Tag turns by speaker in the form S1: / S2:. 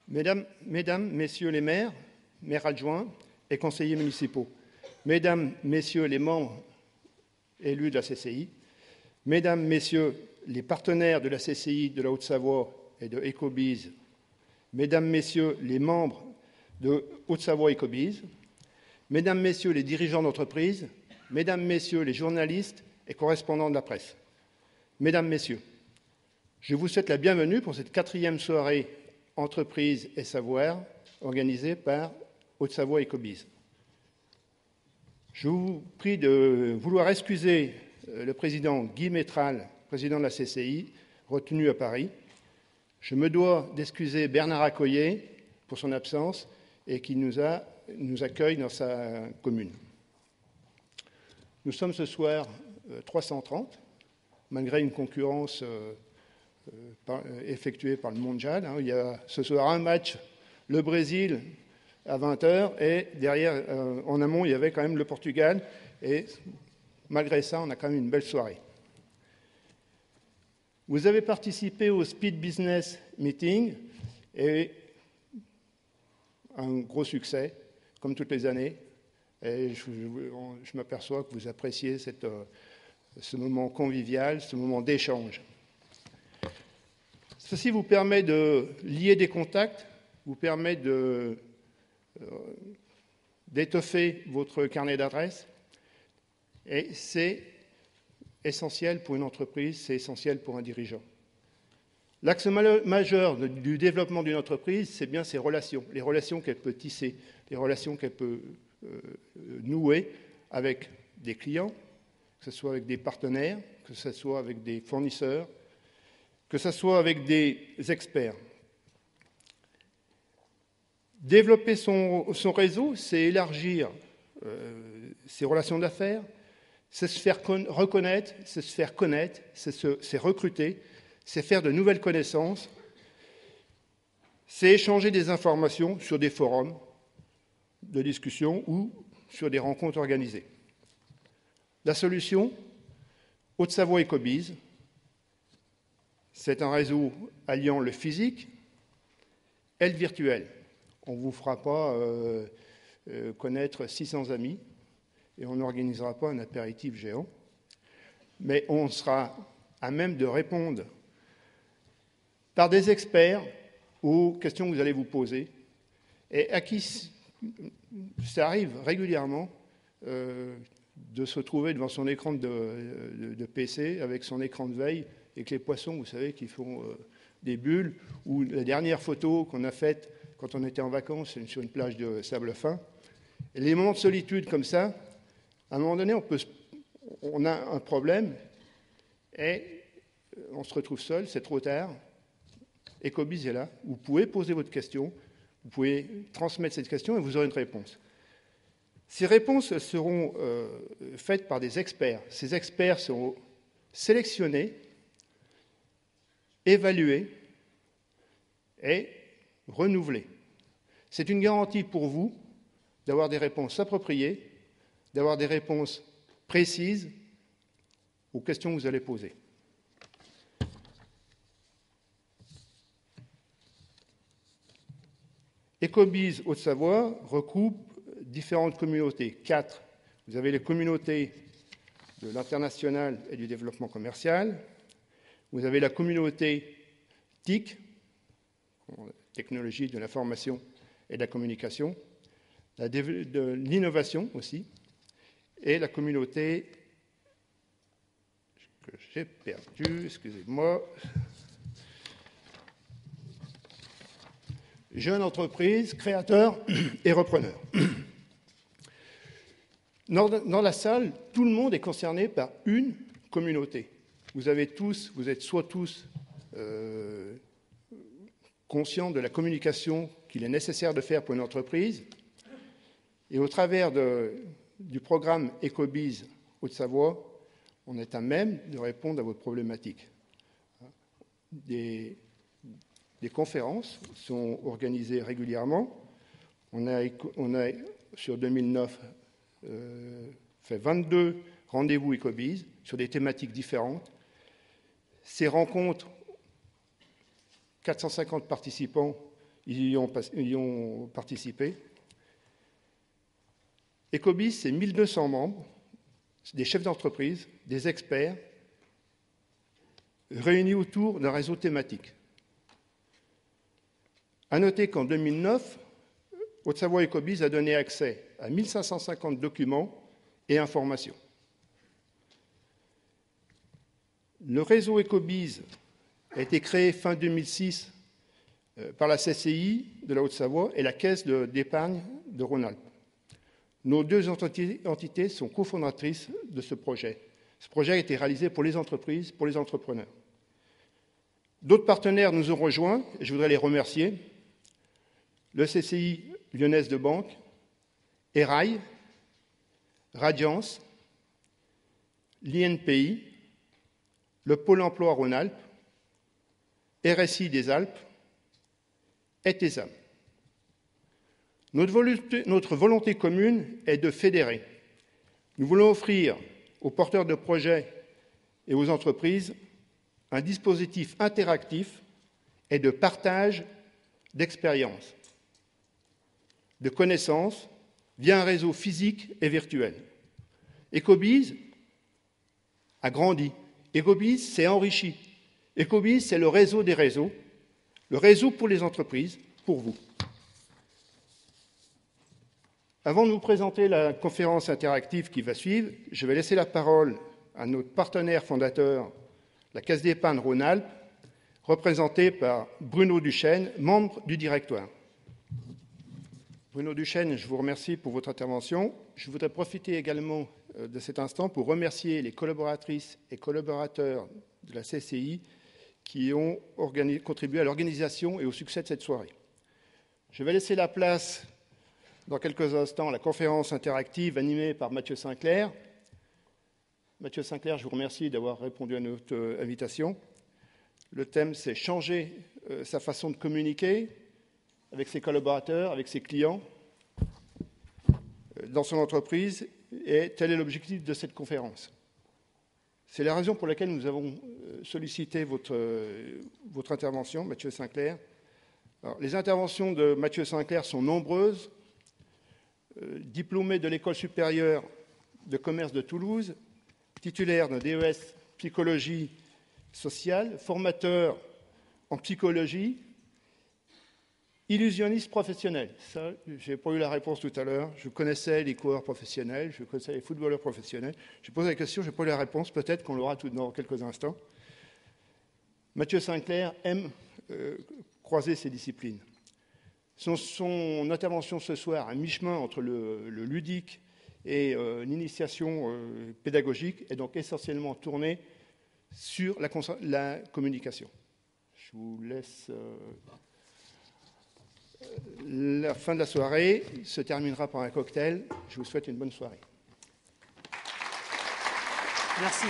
S1: Mesdames, Messieurs les maires, maires adjoints et conseillers municipaux, Mesdames, Messieurs les membres élus de la CCI, Mesdames, Messieurs les partenaires de la CCI de la Haute-Savoie et de Ecobiz, Mesdames, Messieurs les membres de Haute-Savoie Ecobiz, Mesdames, Messieurs les dirigeants d'entreprise, Mesdames, Messieurs les journalistes et correspondants de la presse, Mesdames, Messieurs, je vous souhaite la bienvenue pour cette 4e soirée Entreprise et Savoir organisée par Haute-Savoie Ecobiz. Je vous prie de vouloir excuser le président Guy Métral, président de la CCI, retenu à Paris. Je me dois d'excuser Bernard Accoyer pour son absence et qui nous accueille dans sa commune. Nous sommes ce soir 330, malgré une concurrence effectuée par le Mondial. Il y a ce soir un match, le Brésil, à 20h, et derrière, en amont, il y avait quand même le Portugal, et malgré ça, on a quand même une belle soirée. Vous avez participé au Speed Business Meeting, et un gros succès, comme toutes les années, et je m'aperçois que vous appréciez ce moment convivial, ce moment d'échange. Ceci vous permet de lier des contacts, vous permet d'étoffer votre carnet d'adresses, et c'est essentiel pour une entreprise, c'est essentiel pour un dirigeant. L'axe majeur du développement d'une entreprise, c'est bien ses relations, les relations qu'elle peut tisser, les relations qu'elle peut nouer avec des clients, que ce soit avec des partenaires, que ce soit avec des fournisseurs, que ce soit avec des experts. Développer son réseau, c'est élargir ses relations d'affaires, c'est se faire reconnaître, c'est se faire connaître, c'est recruter, c'est faire de nouvelles connaissances, c'est échanger des informations sur des forums de discussion ou sur des rencontres organisées. La solution, Haute-Savoie Ecobiz, c'est un réseau alliant le physique et le virtuel. On ne vous fera pas connaître 600 amis et on n'organisera pas un apéritif géant, mais on sera à même de répondre par des experts aux questions que vous allez vous poser et à qui ça arrive régulièrement de se trouver devant son écran de PC avec son écran de veille et que les poissons, vous savez, qui font des bulles, ou la dernière photo qu'on a faite quand on était en vacances sur une plage de sable fin. Et les moments de solitude comme ça, à un moment donné, on a un problème et on se retrouve seul, c'est trop tard. Ecobiz est là, vous pouvez poser votre question, vous pouvez transmettre cette question et vous aurez une réponse. Ces réponses seront faites par des experts. Ces experts seront sélectionnés, évalués et renouvelés. C'est une garantie pour vous d'avoir des réponses appropriées, d'avoir des réponses précises aux questions que vous allez poser. Ecobiz Haute-Savoie regroupe différentes communautés, 4. Vous avez les communautés de l'international et du développement commercial. Vous avez la communauté TIC, technologie de l'information et de la communication, de l'innovation aussi, et la communauté que j'ai perdue, excusez-moi, jeune entreprise, créateur et repreneur. Dans la salle, tout le monde est concerné par une communauté. Vous êtes soit tous conscients de la communication qu'il est nécessaire de faire pour une entreprise, et au travers du programme Ecobiz Haute-Savoie, on est à même de répondre à votre problématique. Des conférences sont organisées régulièrement. On a sur 2009 fait 22 rendez-vous Ecobiz sur des thématiques différentes. Ces rencontres, 450 participants, y ont participé. Ecobee, c'est 1200 membres, des chefs d'entreprise, des experts, réunis autour d'un réseau thématique. À noter qu'en 2009, Haute-Savoie Ecobiz a donné accès à 1550 documents et informations. Le réseau Ecobiz a été créé fin 2006 par la CCI de la Haute-Savoie et la Caisse d'épargne de Rhône-Alpes. Nos deux entités sont cofondatrices de ce projet. Ce projet a été réalisé pour les entreprises, pour les entrepreneurs. D'autres partenaires nous ont rejoints, et je voudrais les remercier. Le CCI Lyonnaise de Banque, ERAI, Radiance, l'INPI, le Pôle emploi Rhône-Alpes, RSI des Alpes et TESAM. Notre volonté commune est de fédérer. Nous voulons offrir aux porteurs de projets et aux entreprises un dispositif interactif et de partage d'expériences, de connaissances via un réseau physique et virtuel. Ecobiz a grandi. Ecobiz s'est enrichi. Ecobiz, c'est le réseau des réseaux, le réseau pour les entreprises, pour vous. Avant de vous présenter la conférence interactive qui va suivre, je vais laisser la parole à notre partenaire fondateur, la Caisse d'épargne Rhône-Alpes, représentée par Bruno Duchesne, membre du directoire. Bruno Duchesne, je vous remercie pour votre intervention. Je voudrais profiter également de cet instant pour remercier les collaboratrices et collaborateurs de la CCI qui ont contribué à l'organisation et au succès de cette soirée. Je vais laisser la place dans quelques instants à la conférence interactive animée par Mathieu Sinclair. Mathieu Sinclair, je vous remercie d'avoir répondu à notre invitation. Le thème, c'est changer sa façon de communiquer avec ses collaborateurs, avec ses clients, dans son entreprise, et tel est l'objectif de cette conférence. C'est la raison pour laquelle nous avons sollicité votre intervention, Mathieu Sinclair. Alors, les interventions de Mathieu Sinclair sont nombreuses. Diplômé de l'École supérieure de commerce de Toulouse, titulaire d'un DES psychologie sociale, formateur en psychologie, illusionniste professionnel. Ça, je n'ai pas eu la réponse tout à l'heure. Je connaissais les coureurs professionnels, je connaissais les footballeurs professionnels. J'ai posé la question, je n'ai pas eu la réponse. Peut-être qu'on l'aura tout dans quelques instants. Mathieu Sinclair aime croiser ces disciplines. Son intervention ce soir, à mi-chemin entre le ludique et l'initiation pédagogique, est donc essentiellement tournée sur la communication. Je vous laisse... La fin de la soirée se terminera par un cocktail. Je vous souhaite une bonne soirée.
S2: Merci.